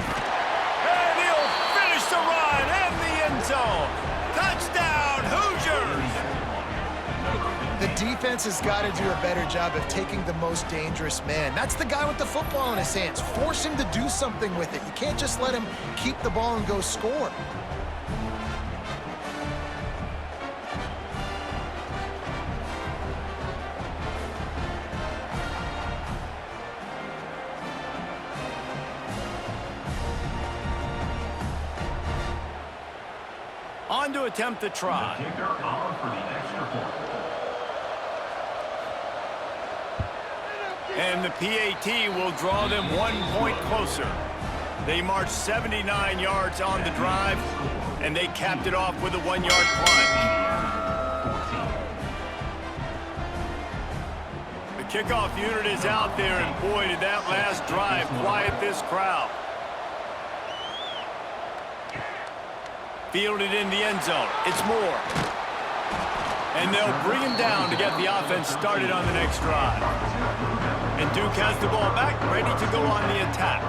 And he'll finish the run in the end zone. Touchdown, Hoosiers! The defense has got to do a better job of taking the most dangerous man. That's the guy with the football in his hands. Force him to do something with it. You can't just let him keep the ball and go score. On to attempt the try. And the PAT will draw them 1 point closer. They marched 79 yards on the drive, and they capped it off with a 1-yard plunge. The kickoff unit is out there, and boy, did that last drive quiet this crowd. Fielded in the end zone. It's Moore. And they'll bring him down to get the offense started on the next drive. And Duke has the ball back, ready to go on the attack.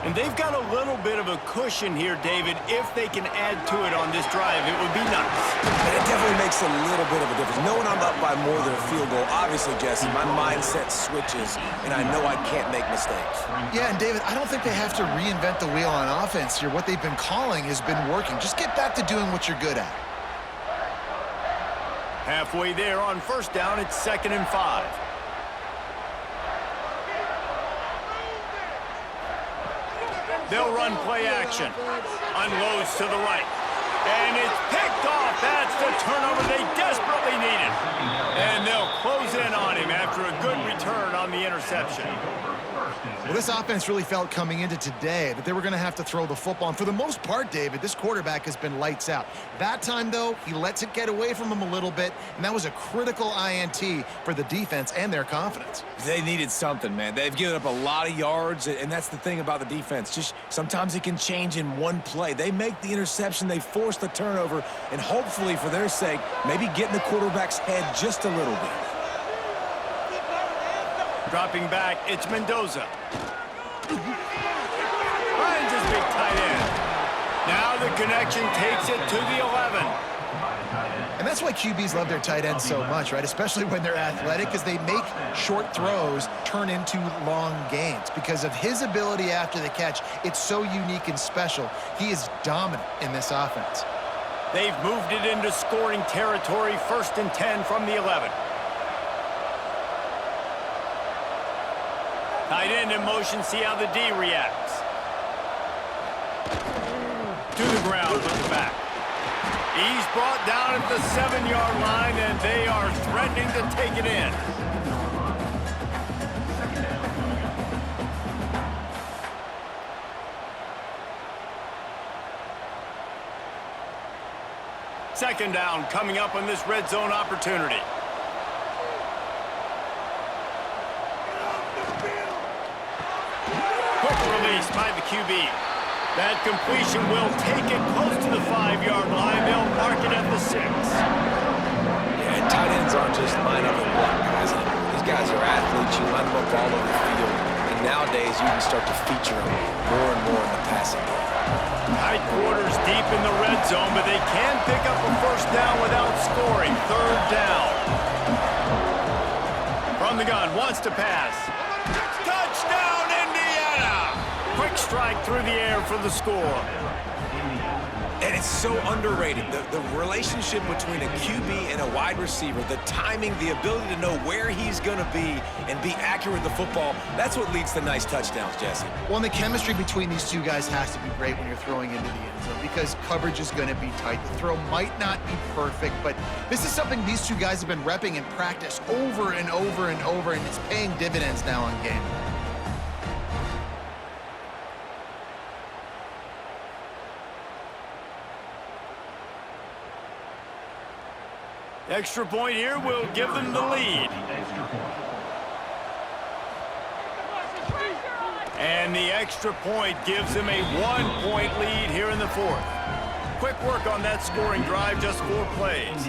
And they've got a little bit of a cushion here, David. If they can add to it on this drive, it would be nice. And it definitely makes a little bit of a difference. Knowing I'm up by more than a field goal, obviously, Jesse, my mindset switches, and I know I can't make mistakes. Yeah, and David, I don't think they have to reinvent the wheel on offense here. What they've been calling has been working. Just get back to doing what you're good at. Halfway there on 1st down, it's 2nd and 5. They'll run play action. Unloads to the right. And it's picked off. That's the turnover they desperately needed. And they'll close in on him after a good return on on the interception. Well, this offense really felt coming into today that they were going to have to throw the football. And for the most part, David, this quarterback has been lights out. That time, though, he lets it get away from him a little bit, and that was a critical INT for the defense and their confidence. They needed something, man. They've given up a lot of yards, and that's the thing about the defense. Just sometimes it can change in one play. They make the interception, they force the turnover, and hopefully, for their sake, maybe get in the quarterback's head just a little bit. Dropping back, it's Mendoza. Finds his big tight end. Now the connection takes it to the 11. And that's why QBs love their tight ends so much, right? Especially when they're athletic, because they make short throws turn into long gains. Because of his ability after the catch, it's so unique and special. He is dominant in this offense. They've moved it into scoring territory, 1st and 10 from the 11. Tight end in motion, see how the D reacts. To the ground with the back. He's brought down at the 7-yard line, and they are threatening to take it in. Second down coming up on this red zone opportunity. Quick release by the QB. That completion will take it close to the 5-yard line. They'll mark it at the 6. Yeah, and tight ends aren't just line up and block guys anymore. These guys are athletes. You line them up all over the field. And nowadays, you can start to feature them more and more in the passing game. Tight quarters deep in the red zone, but they can pick up a first down without scoring. 3rd down. From the gun, wants to pass. Touchdown, Indiana! Quick strike through the air for the score. And it's so underrated. The relationship between a QB and a wide receiver, the timing, the ability to know where he's going to be and be accurate with the football, that's what leads to nice touchdowns, Jesse. Well, and the chemistry between these two guys has to be great when you're throwing into the end zone because coverage is going to be tight. The throw might not be perfect, but this is something these two guys have been repping in practice over and over and over, and it's paying dividends now on game day. Extra point here will give them the lead. And the extra point gives them a 1-point lead here in the 4th. Quick work on that scoring drive, just 4 plays.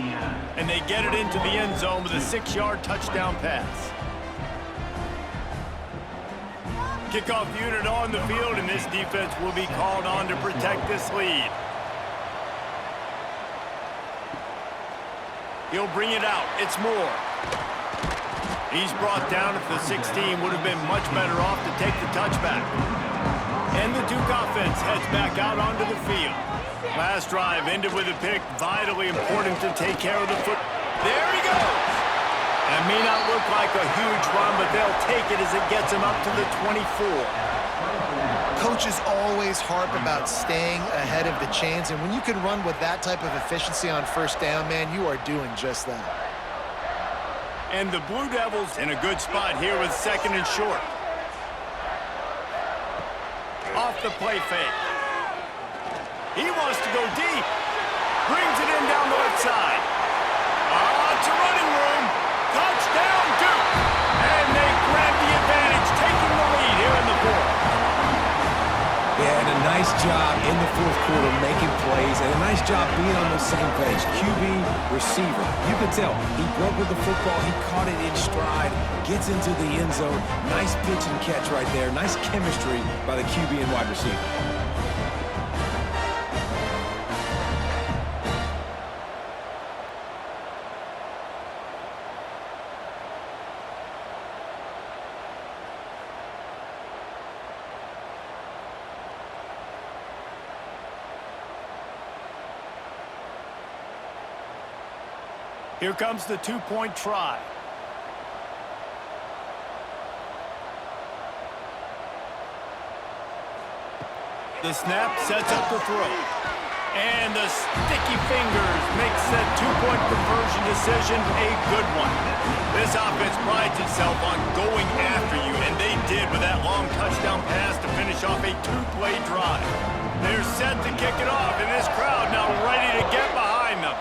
And they get it into the end zone with a 6-yard touchdown pass. Kickoff unit on the field, and this defense will be called on to protect this lead. He'll bring it out. It's Moore. He's brought down at the 16. Would have been much better off to take the touchback. And the Duke offense heads back out onto the field. Last drive ended with a pick. Vitally important to take care of the foot. There he goes. That may not look like a huge run, but they'll take it as it gets him up to the 24. Coaches always harp about staying ahead of the chains, and when you can run with that type of efficiency on 1st down, man, you are doing just that. And the Blue Devils in a good spot here with 2nd and short. Off the play fake. He wants to go deep. Brings it in down the left side. It's a running room. Touchdown, Duke. And they grab the advantage, taking the lead here in the 4th. Yeah, and a nice job in the 4th quarter making plays, and a nice job being on the same page. QB, receiver. You can tell he broke with the football. He caught it in stride, gets into the end zone. Nice pitch and catch right there. Nice chemistry by the QB and wide receiver. Here comes the 2-point try. The snap sets up the throw. And the sticky fingers makes that two-point conversion decision a good one. This offense prides itself on going after you, and they did with that long touchdown pass to finish off a two-play drive. They're set to kick it off, and this crowd now ready to get behind them.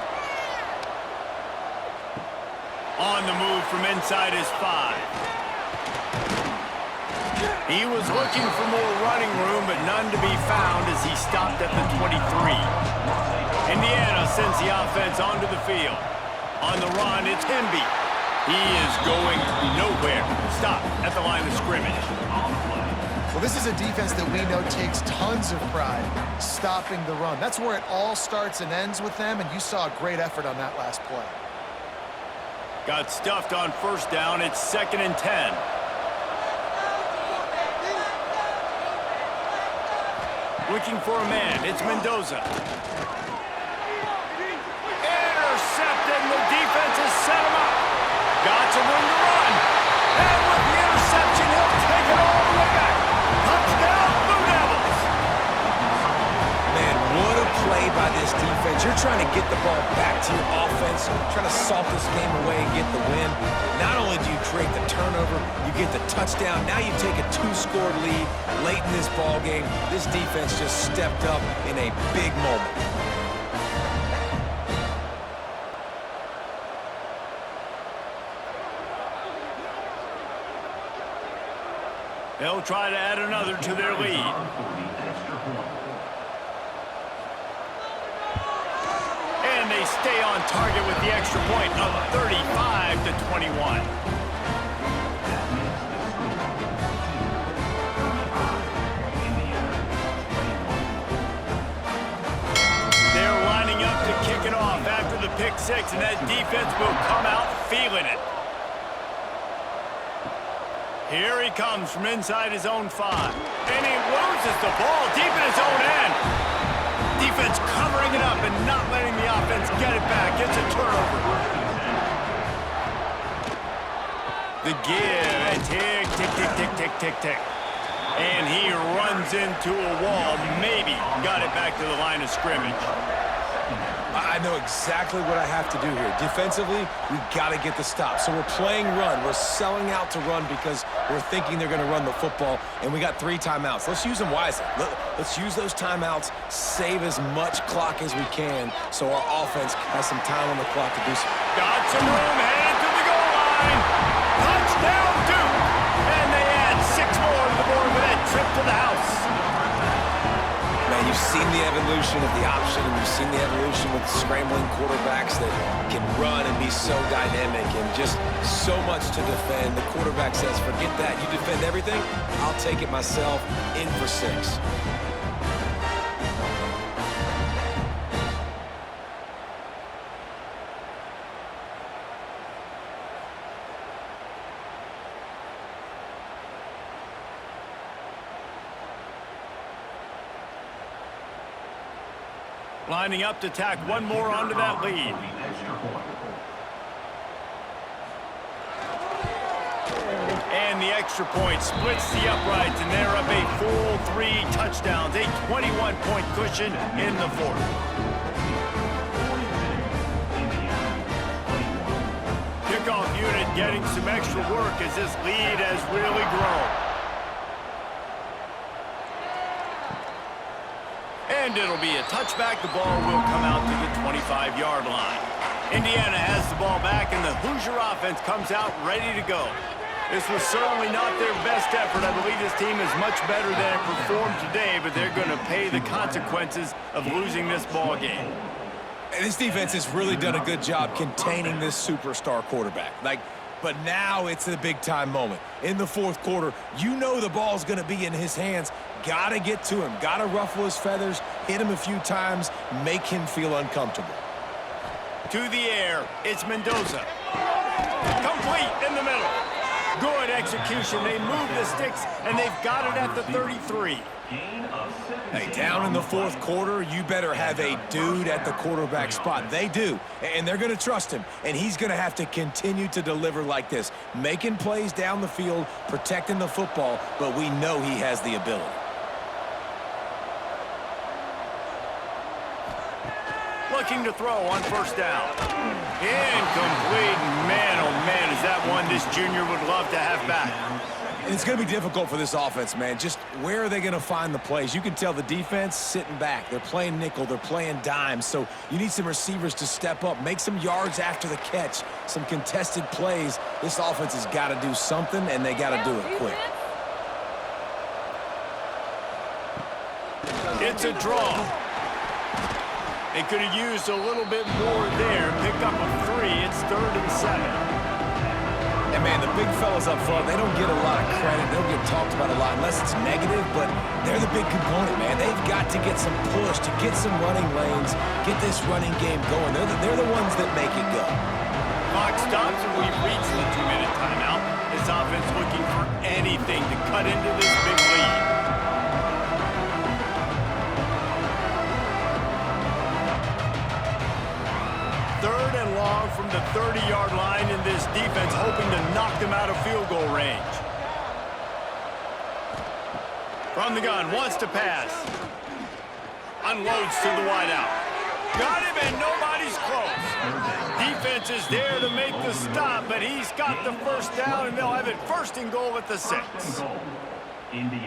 On the move from inside his 5. He was looking for more running room, but none to be found as he stopped at the 23. Indiana sends the offense onto the field. On the run, it's Hemby. He is going nowhere. Stop at the line of scrimmage. Well, this is a defense that we know takes tons of pride stopping the run. That's where it all starts and ends with them, and you saw a great effort on that last play. Got stuffed on first down. It's 2nd and 10. Looking for a man. It's Mendoza. Intercepted. The defense has set him up. Got some room to run. And with the interception, he'll take it all the way back. Touchdown, Blue Devils. Man, what a play by this defense. You're trying to get the ball back to your offense, trying to salt this game away and get the win. Not only do you create the turnover, you get the touchdown. Now you take a 2-score lead late in this ball game. This defense just stepped up in a big moment. They'll try to add another to their lead. And they stay on target with the extra point of 35-21. They're lining up to kick it off after the pick 6, and that defense will come out feeling it. Here he comes from inside his own 5. And he loses the ball deep in his own end. Defense covering it up and not letting the offense get it back. It's a turnover. The give, and tick, tick, tick, tick, tick, tick, tick. And he runs into a wall. Maybe got it back to the line of scrimmage. I know exactly what I have to do here. Defensively, we've got to get the stop. So we're playing run. We're selling out to run because we're thinking they're going to run the football, and we got 3 timeouts. Let's use them wisely. Let's use those timeouts, save as much clock as we can so our offense has some time on the clock to do so. Got some room, headed to the goal line. Touchdown, Duke. And they add 6 more to the board with that trip to the house. Man, you've seen the evolution of the option, and you've seen the evolution with scrambling quarterbacks that can run and be so dynamic and just so much to defend. The quarterback says, forget that. You defend everything, I'll take it myself. In for 6. Lining up to tack one more onto that lead. And the extra point splits the uprights, and they're up a full 3 touchdowns, a 21-point cushion in the 4th. Kickoff unit getting some extra work as this lead has really grown. And it'll be a touchback. The ball will come out to the 25-yard line. Indiana has the ball back, and the Hoosier offense comes out ready to go. This was certainly not their best effort. I believe this team is much better than it performed today, but they're going to pay the consequences of losing this ball game. And this defense has really done a good job containing this superstar quarterback. But now it's a big-time moment. In the 4th quarter, you know the ball's going to be in his hands. Got to get to him. Got to ruffle his feathers, hit him a few times, make him feel uncomfortable. To the air, it's Mendoza. Complete in the middle. Good execution. They move the sticks, and they've got it at the 33. Hey, down in the 4th quarter, you better have a dude at the quarterback spot. They do, and they're going to trust him, and he's going to have to continue to deliver like this, making plays down the field, protecting the football, but we know he has the ability. looking to throw on first down. Incomplete. Man, oh man, is that one this junior would love to have back. It's going to be difficult for this offense, man. Just where are they going to find the plays? You can tell the defense sitting back. They're playing nickel. They're playing dime. So you need some receivers to step up, make some yards after the catch, some contested plays. This offense has got to do something, and they got to do it quick. It's a draw. They could have used a little bit more there. Pick up a 3. It's 3rd and 7. And, man, the big fellas up front, they don't get a lot of credit. They don't get talked about a lot unless it's negative, but they're the big component, man. They've got to get some push, to get some running lanes, get this running game going. They're the ones that make it go. Clock stops, and we've reached the 2-minute timeout. This offense looking for anything to cut into this big lead. Third and long from the 30-yard line, in this defense hoping to knock them out of field goal range. From the gun, wants to pass. Unloads to the wideout. Got him, and nobody's close. Defense is there to make the stop, but he's got the first down, and they'll have it 1st and goal at the 6.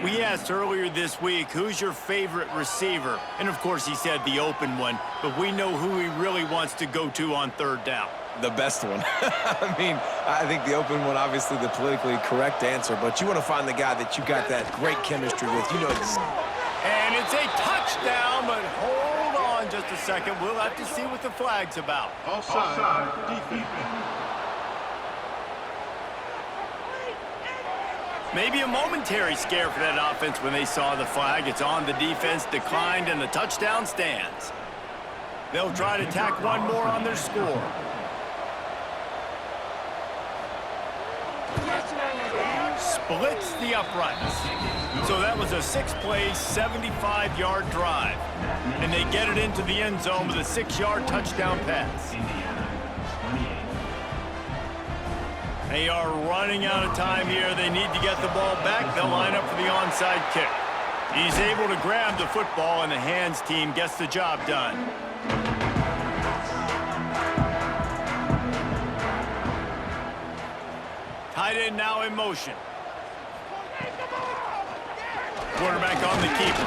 We asked earlier this week, who's your favorite receiver? And, of course, he said the open one, but we know who he really wants to go to on 3rd down. The best one. I mean, I think the open one, obviously the politically correct answer, but you want to find the guy that you got that great chemistry with. You know it's... And it's a touchdown, but hold on just a second. We'll have to see what the flag's about. Offside, defense. Maybe a momentary scare for that offense when they saw the flag. It's on, the defense declined, and the touchdown stands. They'll try to tack one more on their score. Splits the uprights. So that was a 6-play, 75-yard drive. And they get it into the end zone with a 6-yard touchdown pass. They are running out of time here. They need to get the ball back. They'll line up for the onside kick. He's able to grab the football, and the hands team gets the job done. Tight end now in motion. Quarterback on the keeper.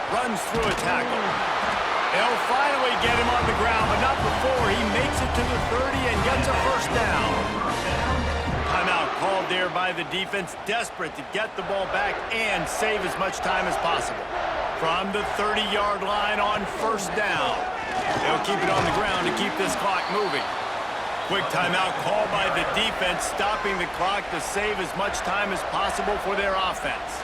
Runs through a tackle. They'll finally get him on the ground, but not before he makes it to the 30 and gets a first down. Timeout called there by the defense, desperate to get the ball back and save as much time as possible. From the 30-yard line on 1st down. They'll keep it on the ground to keep this clock moving. Quick timeout called by the defense, stopping the clock to save as much time as possible for their offense.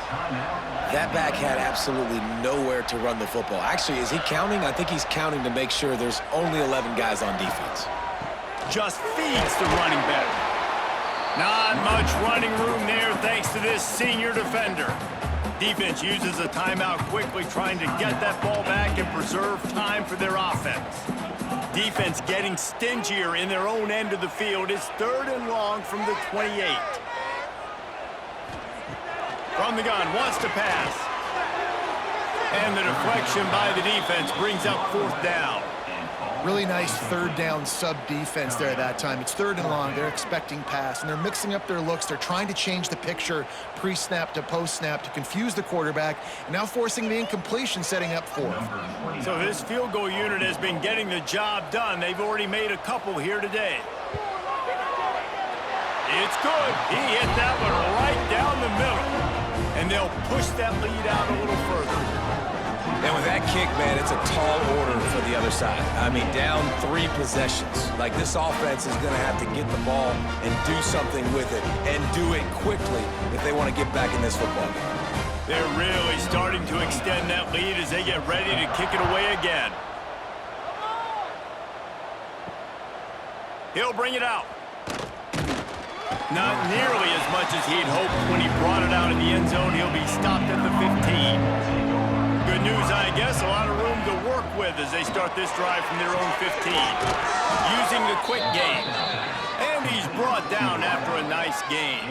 That back had absolutely nowhere to run the football. Actually, is he counting? I think he's counting to make sure there's only 11 guys on defense. Just feeds the running back. Not much running room there thanks to this senior defender. Defense uses a timeout quickly, trying to get that ball back and preserve time for their offense. Defense getting stingier in their own end of the field. It's 3rd and long from the 28. From the gun, wants to pass. And the deflection by the defense brings up 4th down. Really nice 3rd down sub-defense there that time. It's 3rd and long. They're expecting pass, and they're mixing up their looks. They're trying to change the picture pre-snap to post-snap to confuse the quarterback, and now forcing the incompletion, setting up 4th. So this field goal unit has been getting the job done. They've already made a couple here today. It's good. He hit that one right down the middle. And they'll push that lead out a little further. And with that kick, man, it's a tall order for the other side. I mean, down 3 possessions. Like, this offense is going to have to get the ball and do something with it, and do it quickly if they want to get back in this football game. They're really starting to extend that lead as they get ready to kick it away again. He'll bring it out. Not nearly as much as he'd hoped when he brought it out in the end zone. He'll be stopped at the 15. Good news, I guess. A lot of room to work with as they start this drive from their own 15. Using the quick game. And he's brought down after a nice gain.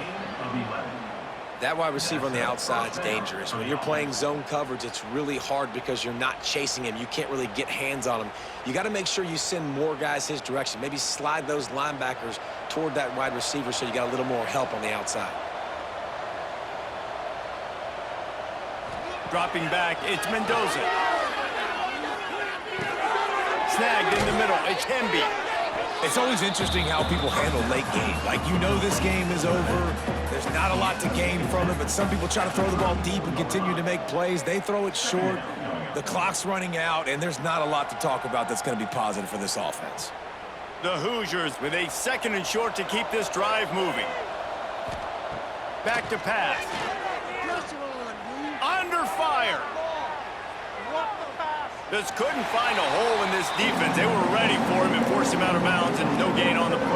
That wide receiver on the outside is dangerous. When you're playing zone coverage, it's really hard because you're not chasing him. You can't really get hands on him. You got to make sure you send more guys his direction. Maybe slide those linebackers toward that wide receiver so you got a little more help on the outside. Dropping back, it's Mendoza. Snagged in the middle, it's Hemby. It's always interesting how people handle late game. Like, you know this game is over. There's not a lot to gain from it, but some people try to throw the ball deep and continue to make plays. They throw it short. The clock's running out, and there's not a lot to talk about that's going to be positive for this offense. The Hoosiers with a 2nd and short to keep this drive moving. Back to pass. Under fire. Just couldn't find a hole in this defense. They were ready for him and forced him out of bounds, and no gain on the play.